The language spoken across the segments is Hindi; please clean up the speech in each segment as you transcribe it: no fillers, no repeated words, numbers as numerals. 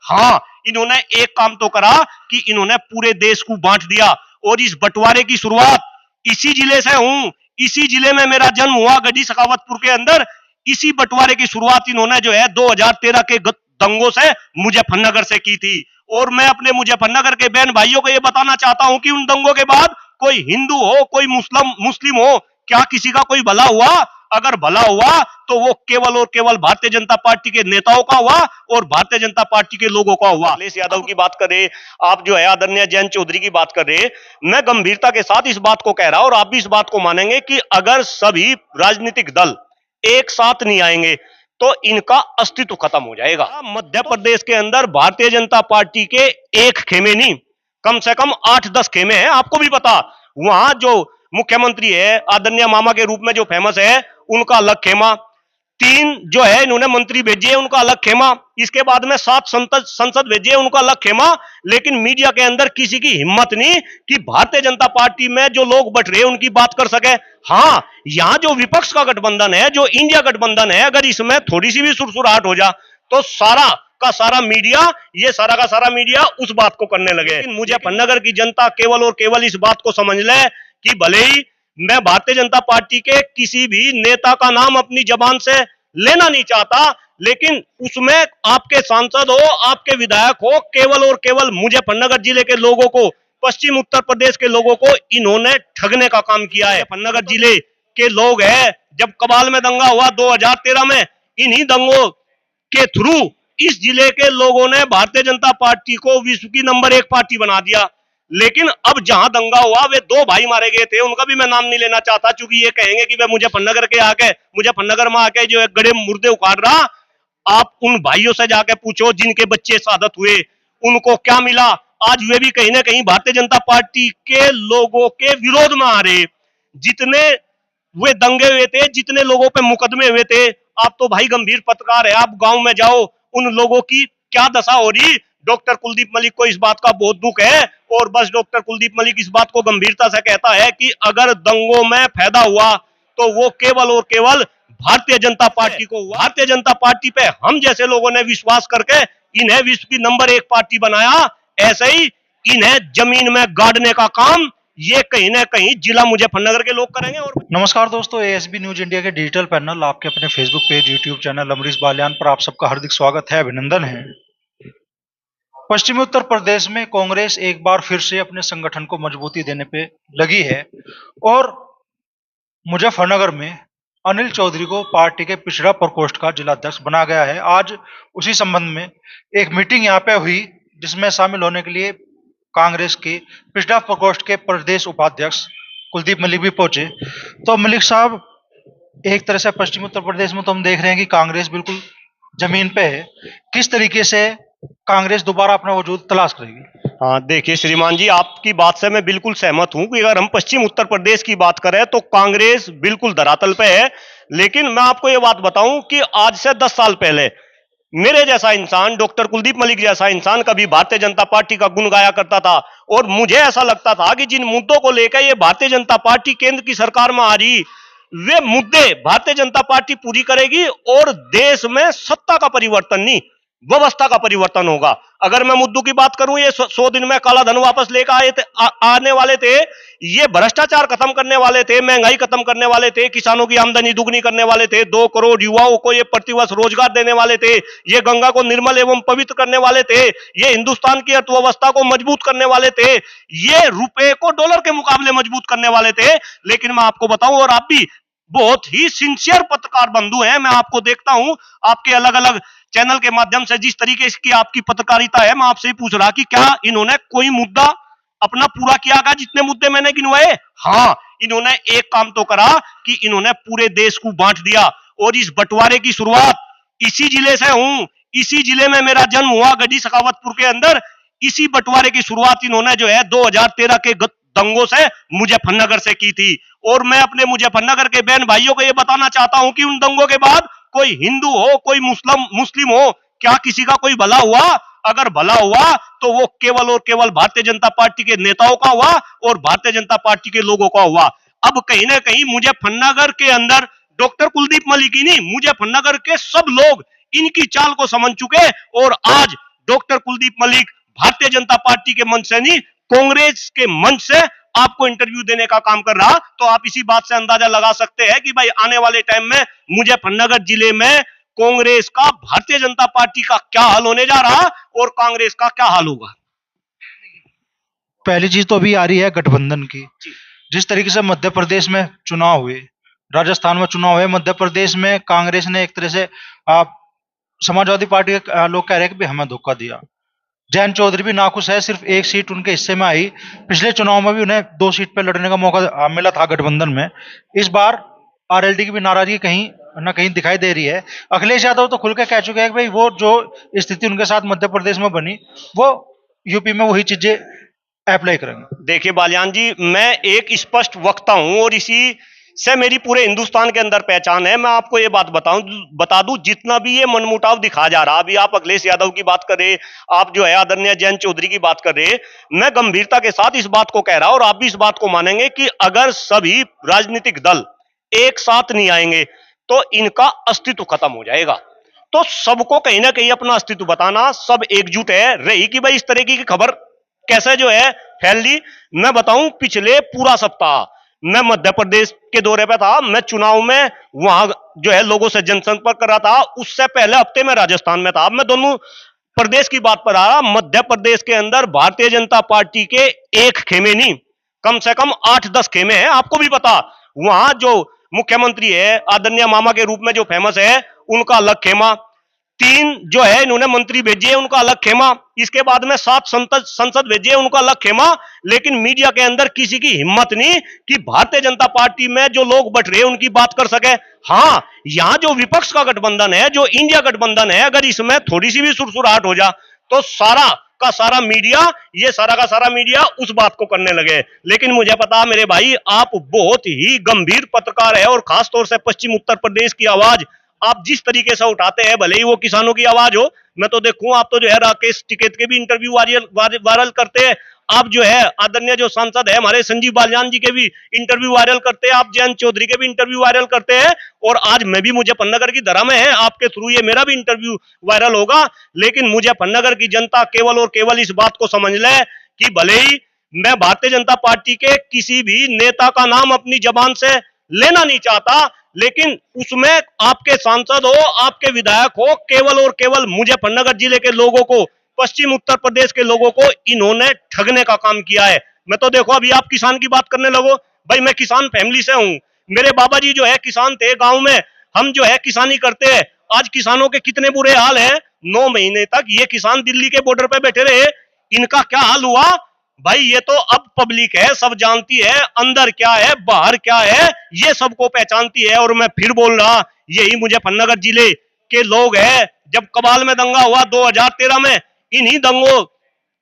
हाँ, इन्होंने एक काम तो करा कि इन्होंने पूरे देश को बांट दिया। और इस बंटवारे की शुरुआत इसी जिले से हूं, इसी जिले में मेरा जन्म हुआ, गढ़ी सखावतपुर के अंदर। इसी बंटवारे की शुरुआत इन्होंने जो है 2013 के दंगों से मुजफ्फरनगर से की थी। और मैं अपने मुजफ्फरनगर के बहन भाइयों को यह बताना चाहता हूं कि उन दंगों के बाद कोई हिंदू हो, कोई मुस्लिम हो, क्या किसी का कोई भला हुआ? अगर भला हुआ तो वो केवल और केवल भारतीय जनता पार्टी के नेताओं का हुआ और भारतीय जनता पार्टी के लोगों का हुआ। अखिलेश यादव की बात करें, आप जो है आदरणीय जयंत चौधरी की बात कर रहे, मैं गंभीरता के साथ इस बात को कह रहा हूं और आप भी इस बात को मानेंगे कि अगर सभी राजनीतिक दल एक साथ नहीं आएंगे तो इनका अस्तित्व खत्म हो जाएगा। मध्य प्रदेश के अंदर भारतीय जनता पार्टी के एक खेमे नहीं, कम से कम 8-10 खेमे हैं। आपको भी पता, वहां जो मुख्यमंत्री है आदरणीय मामा के रूप में जो फेमस है, उनका अलग खेमा। 3 जो है इन्होंने मंत्री भेजे हैं, उनका अलग खेमा। इसके बाद में 7 संसद भेजे हैं, उनका अलग खेमा। लेकिन मीडिया के अंदर किसी की हिम्मत नहीं कि भारतीय जनता पार्टी में जो लोग बट रहे हैं उनकी बात कर सके। हाँ, यहां जो विपक्ष का गठबंधन है, जो इंडिया गठबंधन है, अगर इसमें थोड़ी सी भी सुरसुराहट हो जा तो सारा का सारा मीडिया, ये सारा का सारा मीडिया उस बात को करने लगे। लेकिन मुजफ्फरनगर की जनता केवल और केवल इस बात को समझ ले कि भले ही मैं भारतीय जनता पार्टी के किसी भी नेता का नाम अपनी जबान से लेना नहीं चाहता, लेकिन उसमें आपके सांसद हो, आपके विधायक हो, केवल और केवल मुजफ्फरनगर जिले के लोगों को, पश्चिम उत्तर प्रदेश के लोगों को इन्होंने ठगने का काम किया है। मुजफ्फरनगर जिले के लोग हैं, जब कबाल में दंगा हुआ 2013 में, इन्हीं दंगों के थ्रू इस जिले के लोगों ने भारतीय जनता पार्टी को विश्व की नंबर 1 पार्टी बना दिया। लेकिन अब जहां दंगा हुआ, वे 2 भाई मारे गए थे, उनका भी मैं नाम नहीं लेना चाहता, क्योंकि ये कहेंगे कि वे मुजफ्फरनगर में आके जो है गड़े मुर्दे उखाड़ रहा। आप उन भाइयों से जाके पूछो जिनके बच्चे शहादत हुए, उनको क्या मिला? आज वे भी कहीं ना कहीं भारतीय जनता पार्टी के लोगों के विरोध में आ रहे। जितने वे दंगे हुए थे, जितने लोगों पे मुकदमे हुए थे, आप तो भाई गंभीर पत्रकार है, आप गांव में जाओ, उन लोगों की क्या दशा हो रही। डॉक्टर कुलदीप मलिक को इस बात का बहुत दुख है और बस डॉक्टर कुलदीप मलिक इस बात को गंभीरता से कहता है कि अगर दंगों में फायदा हुआ तो वो केवल और केवल भारतीय जनता पार्टी को हुआ। भारतीय जनता पार्टी पे हम जैसे लोगों ने विश्वास करके इन्हें विश्व की नंबर 1 पार्टी बनाया, ऐसे ही इन्हें जमीन में गाड़ने का काम ये कहीं ना कहीं जिला मुजफ्फरनगर के लोग करेंगे। और नमस्कार दोस्तों, एएसबी न्यूज इंडिया के डिजिटल पैनल, आपके अपने Facebook page, YouTube channel Amrish Baliyan पर आप सबका हार्दिक स्वागत है, अभिनंदन है। पश्चिमी उत्तर प्रदेश में कांग्रेस एक बार फिर से अपने संगठन को मजबूती देने पे लगी है और मुजफ्फरनगर में अनिल चौधरी को पार्टी के पिछड़ा प्रकोष्ठ का जिलाध्यक्ष बना गया है। आज उसी संबंध में एक मीटिंग यहाँ पे हुई, जिसमें शामिल होने के लिए कांग्रेस के पिछड़ा प्रकोष्ठ के प्रदेश उपाध्यक्ष कुलदीप मलिक भी पहुंचे। तो मलिक साहब, एक तरह से पश्चिमी उत्तर प्रदेश में तो हम देख रहे हैं कि कांग्रेस बिल्कुल जमीन पे है, किस तरीके से कांग्रेस दोबारा अपना वजूद तलाश करेगी? हाँ, देखिए श्रीमान जी, आपकी बात से मैं बिल्कुल सहमत हूं कि अगर हम पश्चिम उत्तर प्रदेश की बात करें तो कांग्रेस बिल्कुल धरातल पे है। लेकिन मैं आपको ये बात बताऊं कि आज से 10 साल पहले मेरे जैसा इंसान, डॉक्टर कुलदीप मलिक जैसा इंसान कभी भारतीय जनता पार्टी का गुण गाया करता था और मुझे ऐसा लगता था कि जिन मुद्दों को लेकर ये भारतीय जनता पार्टी केंद्र की सरकार में आ रही, वे मुद्दे भारतीय जनता पार्टी पूरी करेगी और देश में सत्ता का परिवर्तन नहीं, व्यवस्था का परिवर्तन होगा। अगर मैं मुद्दों की बात करूं, ये 100 दिन में काला धन वापस लेकर आए थे, आने वाले थे, ये भ्रष्टाचार खत्म करने वाले थे, महंगाई खत्म करने वाले थे, किसानों की आमदनी दुगनी करने वाले थे, 2 करोड़ युवाओं को ये प्रतिवर्ष रोजगार देने वाले थे, ये गंगा को निर्मल एवं पवित्र करने वाले थे, ये हिंदुस्तान की अर्थव्यवस्था को मजबूत करने वाले थे, ये रुपए को डॉलर के मुकाबले मजबूत करने वाले थे। लेकिन मैं आपको बताऊं, और आप भी बहुत ही सिंसियर पत्रकार बंधु हैं, मैं आपको देखता हूं आपके अलग अलग चैनल के माध्यम से, जिस तरीके की आपकी पत्रकारिता है, मैं आपसे ही पूछ रहा कि क्या इन्होंने कोई मुद्दा अपना पूरा किया था? जितने मुद्दे मैंने गिनवाए, हाँ, इन्होंने एक काम तो करा कि इन्होंने पूरे देश को बांट दिया। और इस बंटवारे की शुरुआत इसी जिले से हूं, इसी जिले में मेरा जन्म हुआ, गढ़ी सखावतपुर के अंदर। इसी बंटवारे की शुरुआत इन्होंने जो है 2013 के दंगों से मुजफ्फरनगर से की थी। और मैं अपने मुजफ्फरनगर के बहन भाइयों को यह बताना चाहता हूं कि उन दंगों के बाद कोई हिंदू हो, कोई मुस्लिम हो, क्या किसी का कोई भला हुआ? अगर भला हुआ तो वो केवल और केवल भारतीय जनता पार्टी के नेताओं का हुआ और भारतीय जनता पार्टी के लोगों का हुआ। अब कहीं ना कहीं मुजफ्फरनगर के अंदर डॉक्टर कुलदीप मलिक ही नहीं, मुजफ्फरनगर के सब लोग इनकी चाल को समझ चुके और आज डॉक्टर कुलदीप मलिक भारतीय जनता पार्टी के मंच से नहीं, कांग्रेस के मंच से आपको इंटरव्यू देने का काम कर रहा, तो आप इसी बात से अंदाजा लगा सकते हैं कि भाई आने वाले टाइम में मुजफ्फरनगर जिले में कांग्रेस का भारतीय जनता पार्टी का क्या हाल होने जा रहा और कांग्रेस का क्या हाल होगा। पहली चीज तो अभी आ रही है गठबंधन की। जिस तरीके से मध्य प्रदेश में चुनाव हुए, राजस्थान में चुनाव हुए, मध्य प्रदेश में कांग्रेस ने एक तरह से समाजवादी पार्टी के लोग कह रहे हैं कि हमें धोखा दिया। जयंत चौधरी भी नाखुश है, सिर्फ एक सीट उनके हिस्से में आई। पिछले चुनाव में भी उन्हें 2 सीट पर लड़ने का मौका मिला था गठबंधन में। इस बार आरएलडी की भी नाराजगी कहीं ना कहीं दिखाई दे रही है। अखिलेश यादव तो खुल के कह चुके हैं कि भाई वो जो स्थिति उनके साथ मध्य प्रदेश में बनी, वो यूपी में वही चीजें अप्लाई करेंगे। देखिए बालियान जी, मैं एक स्पष्ट वक्ता हूं और इसी से मेरी पूरे हिंदुस्तान के अंदर पहचान है। मैं आपको ये बात बता दूं, जितना भी ये मनमुटाव दिखा जा रहा, अभी आप अखिलेश यादव की बात कर रहे, आप जो है आदरणीय जयंत चौधरी की बात कर रहे, मैं गंभीरता के साथ इस बात को कह रहा हूं और आप भी इस बात को मानेंगे कि अगर सभी राजनीतिक दल एक साथ नहीं आएंगे तो इनका अस्तित्व खत्म हो जाएगा। तो सबको कहीं ना कहीं अपना अस्तित्व बताना, सब एकजुट है रही कि भाई इस तरह की खबर कैसे जो है फैल ली। मैं बताऊं, पिछले पूरा सप्ताह मैं मध्य प्रदेश के दौरे पे था, मैं चुनाव में वहां जो है लोगों से जनसंपर्क कर रहा था। उससे पहले हफ्ते में राजस्थान में था। अब मैं दोनों प्रदेश की बात पर आ रहा। मध्य प्रदेश के अंदर भारतीय जनता पार्टी के एक खेमे नहीं, कम से कम 8-10 खेमे हैं। आपको भी पता, वहां जो मुख्यमंत्री है आदरणीय मामा के रूप में जो फेमस है, उनका अलग खेमा, 3 जो है इन्होंने मंत्री भेजे हैं, उनका अलग खेमा, इसके बाद में 7 संसद भेजे हैं, उनका अलग खेमा। लेकिन मीडिया के अंदर किसी की हिम्मत नहीं कि भारतीय जनता पार्टी में जो लोग बट रहे उनकी बात कर सके। हां, यहां जो विपक्ष का गठबंधन है, जो इंडिया गठबंधन है, अगर इसमें थोड़ी सी भी सुरसुराहट हो जा तो सारा का सारा मीडिया, ये सारा का सारा मीडिया उस बात को करने लगे। लेकिन मुझे पता मेरे भाई, आप बहुत ही गंभीर पत्रकार है और खासतौर से पश्चिम उत्तर प्रदेश की आवाज आप जिस तरीके से उठाते हैं, भले ही वो किसानों की आवाज हो। मैं तो देखूं, आप तो जो है राकेश टिकैत के भी इंटरव्यू वायरल करते हैं, आप जो है आदरणीय जो सांसद है हमारे संजीव बालियान जी के भी इंटरव्यू वायरल करते हैं, आप जयंत चौधरी के भी इंटरव्यू वायरल करते हैं, और आज मैं भी मुजफ्फरनगर की धरा में है, आपके थ्रू ये मेरा भी इंटरव्यू वायरल होगा। लेकिन मुजफ्फरनगर की जनता केवल और केवल इस बात को समझ ले कि भले ही मैं भारतीय जनता पार्टी के किसी भी नेता का नाम अपनी जबान से लेना नहीं चाहता, लेकिन उसमें आपके सांसद हो, आपके विधायक हो, केवल और केवल मुजफ्फरनगर जिले के लोगों को, पश्चिम उत्तर प्रदेश के लोगों को इन्होंने ठगने का काम किया है। मैं तो देखो, अभी आप किसान की बात करने लगो, भाई मैं किसान फैमिली से हूं, मेरे बाबा जी जो है किसान थे, गांव में हम जो है किसानी करते हैं। आज किसानों के कितने बुरे हाल हैं। 9 महीने तक ये किसान दिल्ली के बॉर्डर पे बैठे रहे, इनका क्या हाल हुआ भाई, ये तो अब पब्लिक है, सब जानती है अंदर क्या है बाहर क्या है, ये सबको पहचानती है। और मैं फिर बोल रहा, यही मुजफ्फरनगर जिले के लोग हैं। जब कबाल में दंगा हुआ 2013 में, इन्हीं दंगों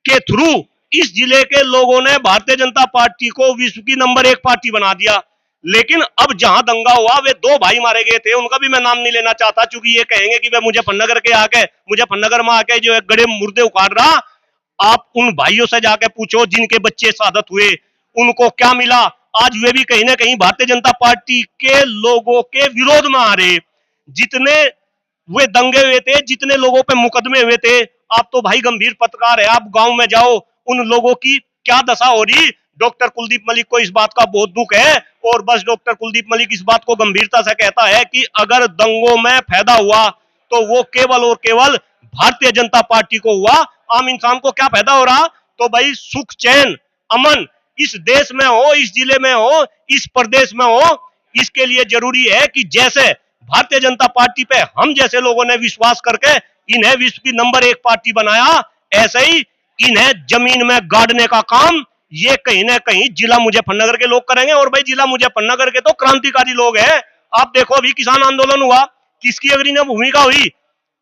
के थ्रू इस जिले के लोगों ने भारतीय जनता पार्टी को विश्व की नंबर 1 पार्टी बना दिया। लेकिन अब जहां दंगा हुआ, वे 2 भाई मारे गए थे, उनका भी मैं नाम नहीं लेना चाहता, क्योंकि ये कहेंगे कि वह मुजफ्फरनगर में आके जो है गड़े मुर्दे उखाड़ रहा। आप उन भाइयों से जाके पूछो जिनके बच्चे शहादत हुए, उनको क्या मिला। आज वे भी कहीं ना कहीं भारतीय जनता पार्टी के लोगों के विरोध में आ रहे। जितने वे दंगे हुए थे, जितने लोगों पे मुकदमे हुए थे, आप तो भाई गंभीर पत्रकार है, आप गांव में जाओ, उन लोगों की क्या दशा हो रही। डॉक्टर कुलदीप मलिक को इस बात का बहुत दुख है, और बस डॉक्टर कुलदीप मलिक इस बात को गंभीरता से कहता है कि अगर दंगों में फायदा हुआ तो वो केवल और केवल भारतीय जनता पार्टी को हुआ। आम इंसान को क्या फायदा हो रहा। तो भाई सुख चैन अमन इस देश में हो, इस जिले में हो, इस प्रदेश में हो, इसके लिए जरूरी है कि जैसे भारतीय जनता पार्टी पे हम जैसे लोगों ने विश्वास करके इन्हें विश्व की नंबर 1 पार्टी बनाया, ऐसे ही इन्हें जमीन में गाड़ने का काम ये कहीं ना कहीं जिला मुजफ्फरनगर के लोग करेंगे। और भाई जिला मुजफ्फरनगर के तो क्रांतिकारी लोग हैं। आप देखो, अभी किसान आंदोलन हुआ, किसकी अग्रणी भूमिका हुई,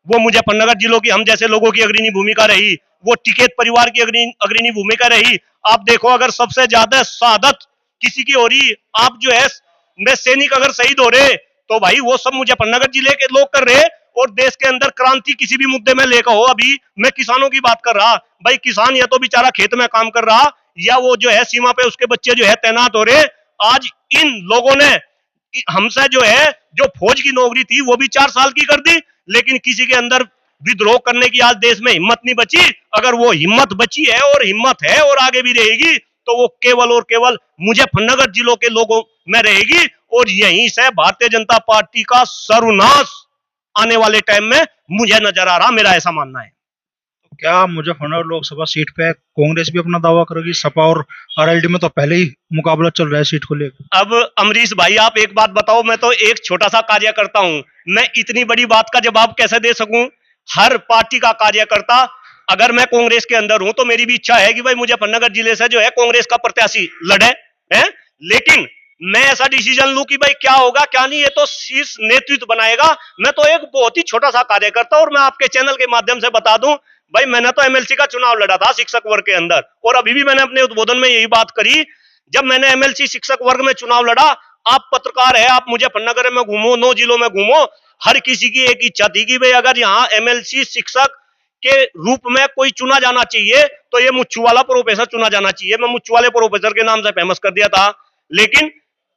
वो मुजफ्फरनगर जिलों की हम जैसे लोगों की अग्रणी भूमिका रही, वो टिकैत परिवार की अग्रणी भूमिका रही। आप देखो, अगर सबसे ज्यादा शहादत किसी की हो रही, आप जो है मैं सैनिक अगर शहीद हो रहे, तो भाई वो सब मुजफ्फरनगर जिले के लोग कर रहे। और देश के अंदर क्रांति किसी भी मुद्दे में लेकर हो, अभी मैं किसानों की बात कर रहा, भाई किसान या तो बेचारा खेत में काम कर रहा, या वो जो है सीमा पे उसके बच्चे जो है तैनात हो रहे। आज इन लोगों ने हमसे जो है जो फौज की नौकरी थी वो भी 4 साल की कर दी, लेकिन किसी के अंदर विद्रोह करने की आज देश में हिम्मत नहीं बची। अगर वो हिम्मत बची है और आगे भी रहेगी तो वो केवल और केवल मुजफ्फरनगर जिलों के लोगों में रहेगी, और यहीं से भारतीय जनता पार्टी का सर्वनाश आने वाले टाइम में मुझे नजर आ रहा, मेरा ऐसा मानना है। क्या मुजफ्फरनगर लोकसभा सीट पे कांग्रेस भी अपना दावा करेगी? सपा और आरएलडी में तो पहले ही मुकाबला चल रहा है सीट को लेकर। अब अमरीश भाई आप एक बात बताओ, मैं तो एक छोटा सा कार्यकर्ता हूं, मैं इतनी बड़ी बात का जवाब कैसे दे सकूं? हर पार्टी का कार्यकर्ता, अगर मैं कांग्रेस के अंदर हूं तो मेरी भी इच्छा है कि भाई मुजफ्फरनगर जिले से जो है कांग्रेस का प्रत्याशी लड़े, है, लेकिन मैं ऐसा डिसीजन लूं कि भाई क्या होगा क्या नहीं, ये तो शीर्ष नेतृत्व बनाएगा। मैं तो एक बहुत ही छोटा सा कार्यकर्ता, और मैं आपके चैनल के माध्यम से बता दूं भाई, मैंने तो एमएलसी का चुनाव लड़ा था शिक्षक वर्ग के अंदर, और अभी भी मैंने अपने उद्बोधन में यही बात करी, जब मैंने एमएलसी शिक्षक वर्ग में चुनाव लड़ा, आप पत्रकार है, आप मुजफ्फरनगर में घूमो, 9 जिलों में घूमो, हर किसी की एक इच्छा थी कि भाई अगर यहाँ एमएलसी शिक्षक के रूप में कोई चुना जाना चाहिए तो ये मुच्छू वाला प्रोफेसर चुना जाना चाहिए। मैं मुच्छू वाले प्रोफेसर के नाम से फेमस कर दिया था, लेकिन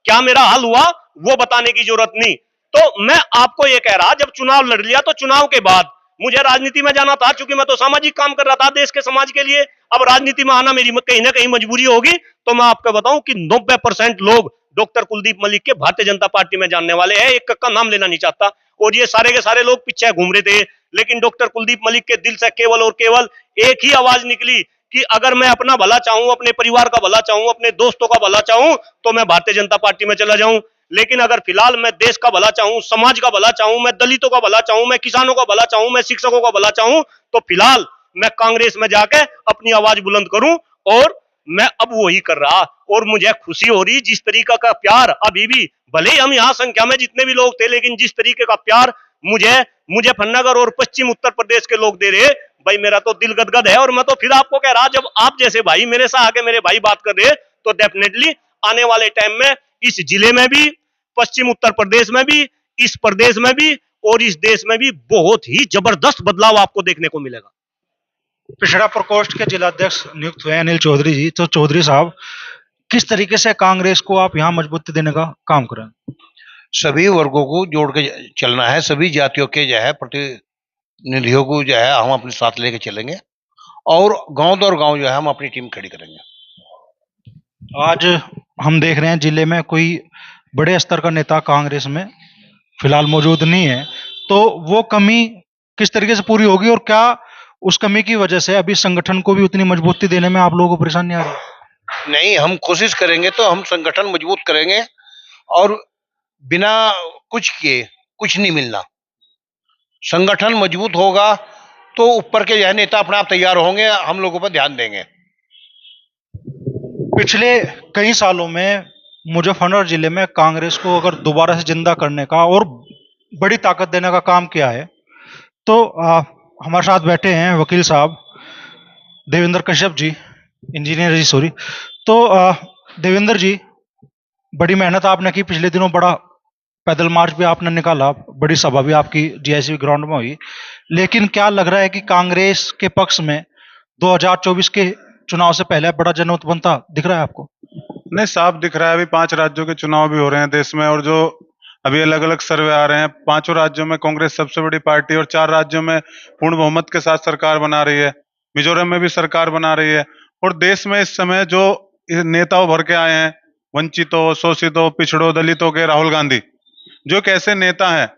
क्या मेरा हल हुआ वो बताने की जरूरत नहीं। तो मैं आपको ये कह रहा, जब चुनाव लड़ लिया तो चुनाव के बाद मुझे राजनीति में जाना था, क्योंकि मैं तो सामाजिक काम कर रहा था देश के समाज के लिए। अब राजनीति में आना मेरी कहीं ना कहीं मजबूरी होगी। तो मैं आपको बताऊं कि 90% लोग डॉक्टर कुलदीप मलिक के भारतीय जनता पार्टी में जानने वाले हैं, एक का नाम लेना नहीं चाहता, और ये सारे के सारे लोग पीछे घूम रहे थे, लेकिन डॉक्टर कुलदीप मलिक के दिल से केवल और केवल एक ही आवाज निकली कि अगर मैं अपना भला चाहूं, अपने परिवार का भला चाहूं, अपने दोस्तों का भला चाहूं, तो मैं भारतीय जनता पार्टी में चला जाऊं। लेकिन अगर फिलहाल मैं देश का भला चाहूं, समाज का भला चाहूं, मैं दलितों का भला चाहूं, मैं किसानों का भला चाहूं, मैं शिक्षकों का भला चाहूं, तो फिलहाल मैं कांग्रेस में जाके अपनी आवाज बुलंद करूं, और मैं अब वही कर रहा, और मुझे खुशी हो रही जिस तरीका का प्यार अभी भी, भले ही हम यहाँ संख्या में जितने भी लोग थे, लेकिन जिस तरीके का प्यार मुझे मुजफ्फरनगर और पश्चिम उत्तर प्रदेश के लोग दे रहे, भाई मेरा तो दिल गदगद है। और मैं तो फिर आपको कह रहा, जब आप जैसे भाई मेरे साथ आके मेरे भाई बात कर रहे, तो डेफिनेटली आने वाले टाइम में इस जिले में भी, पश्चिम उत्तर प्रदेश में भी, इस प्रदेश में भी और इस देश में भी बहुत ही जबरदस्त बदलाव आपको देखने को मिलेगा। पिछड़ा प्रकोष्ठ के जिलाध्यक्ष नियुक्त हुए अनिल चौधरी जी, तो चौधरी साहब किस तरीके से कांग्रेस को आप यहाँ मजबूती देने का काम करें? सभी वर्गों को जोड़ के चलना है, सभी जातियों के जो है प्रतिनिधियों को जो है हम अपने साथ लेके चलेंगे, और गांव दर गांव जो है हम अपनी टीम खड़ी करेंगे। आज हम देख रहे हैं जिले में कोई बड़े स्तर का नेता कांग्रेस में फिलहाल मौजूद नहीं है, तो वो कमी किस तरीके से पूरी होगी, और क्या उस कमी की वजह से अभी संगठन को भी उतनी मजबूती देने में आप लोगों को परेशानी आ रही है? नहीं, हम कोशिश करेंगे तो हम संगठन मजबूत करेंगे, और बिना कुछ किए कुछ नहीं मिलना। संगठन मजबूत होगा तो ऊपर के जो है नेता अपने आप तैयार होंगे, हम लोगों पर ध्यान देंगे। पिछले कई सालों में मुजफ्फरनगर जिले में कांग्रेस को अगर दोबारा से जिंदा करने का और बड़ी ताकत देने का काम किया है, तो हमारे साथ बैठे हैं वकील साहब देवेंद्र कश्यप जी, इंजीनियर जी सॉरी। तो देवेंद्र जी, बड़ी मेहनत आपने की, पिछले दिनों बड़ा पैदल मार्च भी आपने निकाला, बड़ी सभा भी आपकी जीआईसी ग्राउंड में हुई, लेकिन क्या लग रहा है कि कांग्रेस के पक्ष में 2024 के चुनाव से पहले बड़ा जनमत बनता दिख रहा है आपको? नहीं, साफ दिख रहा है। अभी 5 राज्यों के चुनाव भी हो रहे हैं देश में, और जो अभी अलग अलग सर्वे आ रहे हैं, 5 राज्यों में कांग्रेस सबसे बड़ी पार्टी, और 4 राज्यों में पूर्ण बहुमत के साथ सरकार बना रही है। मिजोरम में भी सरकार बना रही है, और देश में इस समय जो नेता उभर के आए हैं, वंचितों, शोषितों, पिछड़ों, दलितों के राहुल गांधी, जो एक ऐसे नेता हैं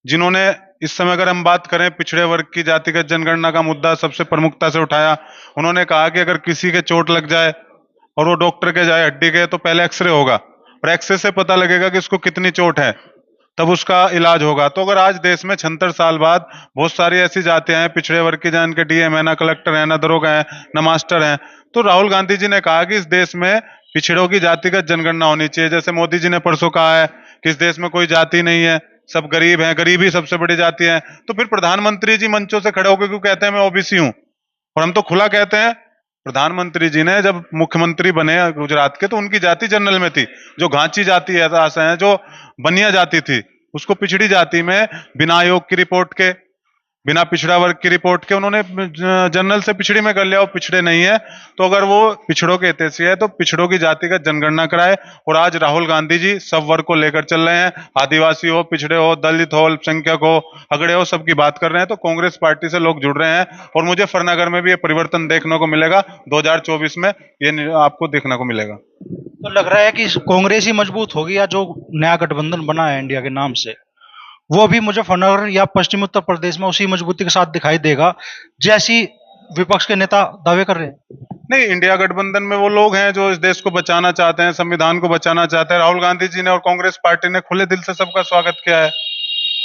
जिन्होंने इस समय अगर हम बात करें पिछड़े वर्ग की जातिगत जनगणना का मुद्दा सबसे प्रमुखता से उठाया। उन्होंने कहा कि अगर किसी के चोट लग जाए और वो डॉक्टर के जाए हड्डी के, तो पहले एक्सरे होगा, और एक्सरे से पता लगेगा कि उसको कितनी चोट है, तब उसका इलाज होगा। तो अगर आज देश में 76 साल बाद बहुत सारी ऐसी जातियां हैं पिछड़े वर्ग की, जहाँ इनके डीएम है, ना कलेक्टर है, ना दरोगा है, ना मास्टर है, तो राहुल गांधी जी ने कहा कि इस देश में पिछड़ों की जातिगत जनगणना होनी चाहिए। जैसे मोदी जी ने परसों कहा है कि इस देश में कोई जाति नहीं है, सब गरीब हैं, गरीबी सबसे बड़ी जाति है। तो फिर प्रधानमंत्री जी मंचों से खड़े होकर क्यों कहते हैं मैं ओबीसी हूं? और हम तो खुला कहते हैं, प्रधानमंत्री जी ने जब मुख्यमंत्री बने गुजरात के, तो उनकी जाति जनरल में थी, जो घांची जाति है, जो बनिया जाति थी, उसको पिछड़ी जाति में बिना आयोग की रिपोर्ट के बिना पिछड़ा वर्ग की रिपोर्ट के उन्होंने जनरल से पिछड़ी में कर लिया, वो पिछड़े नहीं है। तो अगर वो पिछड़ों के हितैषी है तो पिछड़ों की जाति का जनगणना कराए। और आज राहुल गांधी जी सब वर्ग को लेकर चल रहे हैं, आदिवासी हो, पिछड़े हो, दलित हो, अल्पसंख्यक हो, अगड़े हो, सबकी बात कर रहे हैं। तो कांग्रेस पार्टी से लोग जुड़ रहे हैं और मुझे फरनगर में भी ये परिवर्तन देखने को मिलेगा 2024 में, ये आपको देखने को मिलेगा। तो लग रहा है कि कांग्रेस ही मजबूत होगी, या जो नया गठबंधन बना है इंडिया के नाम से, वो भी मुजफ्फरनगर या पश्चिमी उत्तर प्रदेश में उसी मजबूती के साथ दिखाई देगा जैसी विपक्ष के नेता दावे कर रहे हैं। नहीं, इंडिया गठबंधन में वो लोग हैं जो इस देश को बचाना चाहते हैं, संविधान को बचाना चाहते हैं। राहुल गांधी जी ने और कांग्रेस पार्टी ने खुले दिल से सबका स्वागत किया है,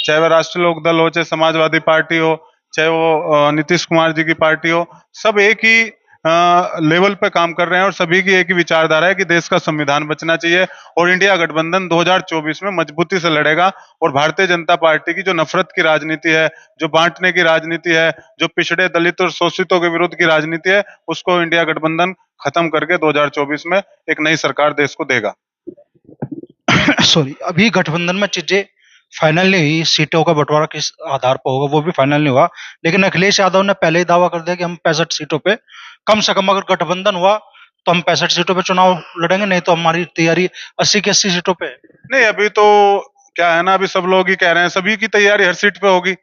चाहे वह राष्ट्रीय लोक दल हो, चाहे समाजवादी पार्टी हो, चाहे वो नीतीश कुमार जी की पार्टी हो। सब एक ही लेवल पे काम कर रहे हैं और सभी की एक ही विचारधारा है कि देश का संविधान बचना चाहिए। और इंडिया गठबंधन 2024 में मजबूती से लड़ेगा और भारतीय जनता पार्टी की जो नफरत की राजनीति है, जो बांटने की राजनीति है, जो पिछड़े, दलित और शोषितों के विरुद्ध की राजनीति है, उसको इंडिया गठबंधन खत्म करके 2024 में एक नई सरकार देश को देगा। सॉरी, अभी गठबंधन में चीजें फाइनल नहीं हुई, सीटों का बंटवारा किस आधार पर होगा वो भी फाइनल नहीं हुआ, लेकिन अखिलेश यादव ने पहले ही दावा कर दिया कि हम 65 सीटों पे, कम से कम अगर गठबंधन हुआ तो हम 65 सीटों पे चुनाव लड़ेंगे, नहीं तो हमारी तैयारी 80 की 80 सीटों पे है। नहीं, अभी तो क्या है ना, अभी सब लोग ही कह रहे हैं, सभी की तैयारी हर सीट पे होगी।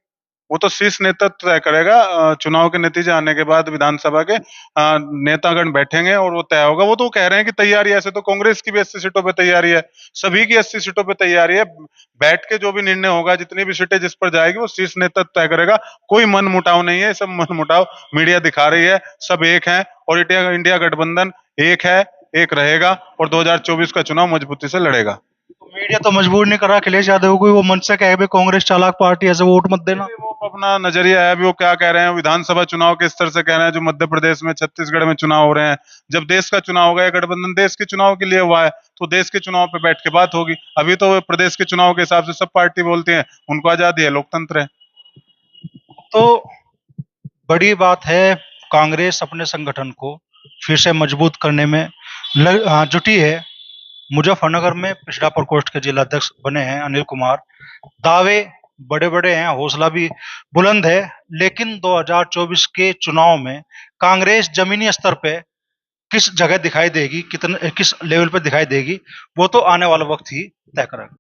वो तो शीर्ष नेतृत्व तय करेगा। चुनाव के नतीजे आने के बाद विधानसभा के नेतागण बैठेंगे और वो तय होगा। वो तो कह रहे हैं कि तैयारी, ऐसे तो कांग्रेस की भी 80 सीटों पे तैयारी है, सभी की 80 सीटों पे तैयारी है। बैठ के जो भी निर्णय होगा, जितनी भी सीटें जिस पर जाएगी, वो शीर्ष नेतृत्व तय करेगा। कोई मन मुटाव नहीं है, सब मन मुटाव मीडिया दिखा रही है। सब एक है और इंडिया गठबंधन एक है, एक रहेगा और 2024 का चुनाव मजबूती से लड़ेगा। मीडिया तो मजबूर नहीं कर रहा अखिलेश यादव को, वो मन से कहे भाई कांग्रेस चालाक पार्टी है, ऐसे वोट मत देना। वो अपना नजरिया है। अभी वो क्या कह रहे हैं, विधानसभा चुनाव के स्तर से कह रहे हैं, जो मध्य प्रदेश में, छत्तीसगढ़ में चुनाव हो रहे हैं। जब देश का चुनाव होगा, ये गठबंधन देश के चुनाव के लिए हुआ है, तो देश के चुनाव पे बैठ के बात होगी। अभी तो प्रदेश के चुनाव के हिसाब से सब पार्टी बोलती है, उनको आजादी है, लोकतंत्र है। तो बड़ी बात है, कांग्रेस अपने संगठन को फिर से मजबूत करने में जुटी है। मुजफ्फरनगर में पिछड़ा प्रकोष्ठ के जिला अध्यक्ष बने हैं अनिल कुमार। दावे बड़े बड़े हैं, हौसला भी बुलंद है, लेकिन 2024 के चुनाव में कांग्रेस जमीनी स्तर पे किस जगह दिखाई देगी, किस लेवल पे दिखाई देगी, वो तो आने वाला वक्त ही तय करेगा।